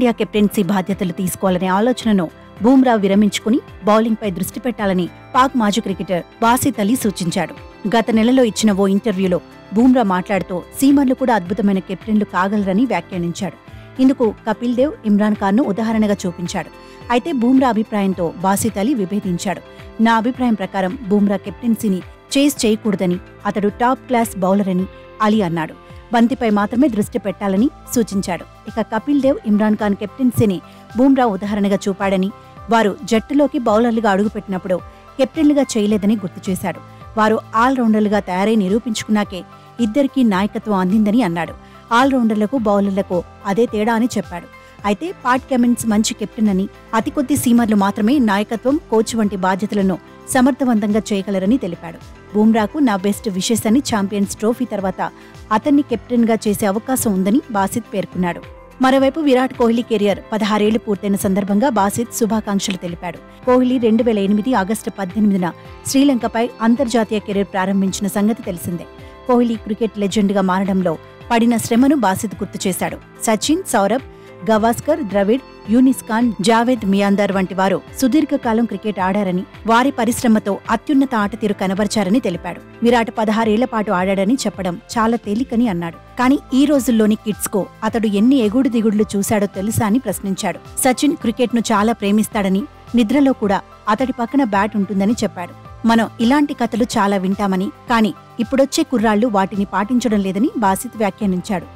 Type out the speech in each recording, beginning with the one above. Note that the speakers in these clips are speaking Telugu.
ఆస్ట్రేలియా కెప్టెన్సీ బాధ్యతలు తీసుకోవాలనే ఆలోచనను బూమ్రా విరమించుకుని బౌలింగ్పై దృష్టి పెట్టాలని పాక్ మాజీ క్రికెటర్ బాసిత్ అలీ సూచించాడు. గత నెలలో ఇచ్చిన ఓ ఇంటర్వ్యూలో బూమ్రా మాట్లాడుతూ సీమర్లు కూడా అద్భుతమైన కెప్టెన్లు కాగలరని వ్యాఖ్యానించాడు. ఇందుకు కపిల్ దేవ్, ఇమ్రాన్ ఖాన్ను ఉదాహరణగా చూపించాడు. అయితే బూమ్రా అభిప్రాయంతో బాసిత్ అలీ విభేదించాడు. నా అభిప్రాయం ప్రకారం బూమ్రా కెప్టెన్సీని చేజ్ చేయకూడదని, అతడు టాప్ క్లాస్ బౌలర్ అని అలీ అన్నాడు. బంతిపై మాత్రమే దృష్టి పెట్టాలని సూచించాడు. ఇక కపిల్ దేవ్, ఇమ్రాన్ ఖాన్ కెప్టెన్సీని బూమ్రా ఉదాహరణగా చూపాడని, వారు జట్టులోకి బౌలర్లుగా అడుగుపెట్టినప్పుడు కెప్టెన్లుగా చేయలేదని గుర్తు చేశాడు. వారు ఆల్రౌండర్లుగా తయారై నిరూపించుకున్నాకే ఇద్దరికీ నాయకత్వం అందిందని అన్నాడు. ఆల్రౌండర్లకు, బౌలర్లకు అదే తేడా అని చెప్పాడు. అయితే పాట్ కమిన్స్ మంచి కెప్టెన్ అని, అతి కొద్ది సీమర్లు మాత్రమే నాయకత్వం, కోచ్ వంటి బాధ్యతలను సమర్థవంతంగా చేయగలరని తెలిపాడు. బూమ్రాకు నా బెస్ట్ విషెస్ అని, ఛాంపియన్స్ ట్రోఫీ తర్వాత అతన్ని కెప్టెన్గా చేసే అవకాశం ఉందని బాసిత్ పేర్కొన్నాడు. మరోవైపు విరాట్ కోహ్లీ కెరియర్ 16 ఏళ్లు పూర్తయిన సందర్భంగా బాసిత్ శుభాకాంక్షలు తెలిపాడు. కోహ్లీ 2008 ఆగస్టు 18న శ్రీలంకపై అంతర్జాతీయ కెరీర్ ప్రారంభించిన సంగతి తెలిసిందే. కోహ్లీ క్రికెట్ లెజెండ్గా మారడంలో పడిన శ్రమను బాసిత్ గుర్తు చేశాడు. సచిన్, సౌరభ్ గవాస్కర్, ద్రవిడ్, యూనిస్ ఖాన్, జావేద్ మియాందార్ వంటి వారు సుదీర్ఘకాలం క్రికెట్ ఆడారని, వారి పరిశ్రమతో అత్యున్నత ఆటతీరు కనబర్చారని తెలిపాడు. విరాట్ 16 ఏళ్ల పాటు ఆడాడని చెప్పడం చాలా తేలికని అన్నాడు. కానీ ఈ రోజుల్లోని కిడ్స్ కు అతడు ఎన్ని ఎగుడు దిగుడులు చూశాడో తెలుసా అని ప్రశ్నించాడు. సచిన్ క్రికెట్ ను చాలా ప్రేమిస్తాడని, నిద్రలో కూడా అతడి పక్కన బ్యాట్ ఉంటుందని చెప్పాడు. మనం ఇలాంటి కథలు చాలా వింటామని, కానీ ఇప్పుడొచ్చే కుర్రాళ్లు వాటిని పాటించడం లేదని బాసిత్ వ్యాఖ్యానించాడు.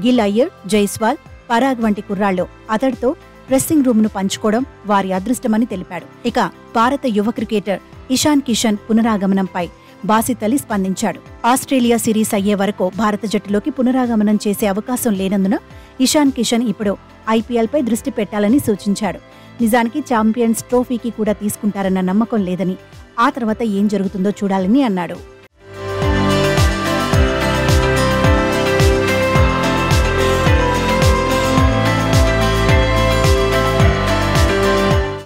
గిల్ అయ్యర్, జైస్వాల్, పరాగ్ వంటి కుర్రాళ్లు అతడితో డ్రెస్సింగ్ రూమ్ ను పంచుకోవడం వారి అదృష్టమని తెలిపాడు. ఇక భారత యువ క్రికెటర్ ఇషాన్ కిషన్ పునరాగమనంపై బాసిత్ అలీ స్పందించాడు. ఆస్ట్రేలియా సిరీస్ అయ్యే వరకు భారత జట్టులోకి పునరాగమనం చేసే అవకాశం లేనందున ఇషాన్ కిషన్ ఇప్పుడు ఐపీఎల్పై దృష్టి పెట్టాలని సూచించాడు. నిజానికి ఛాంపియన్స్ ట్రోఫీకి కూడా తీసుకుంటారన్న నమ్మకం లేదని, ఆ తర్వాత ఏం జరుగుతుందో చూడాలని అన్నాడు.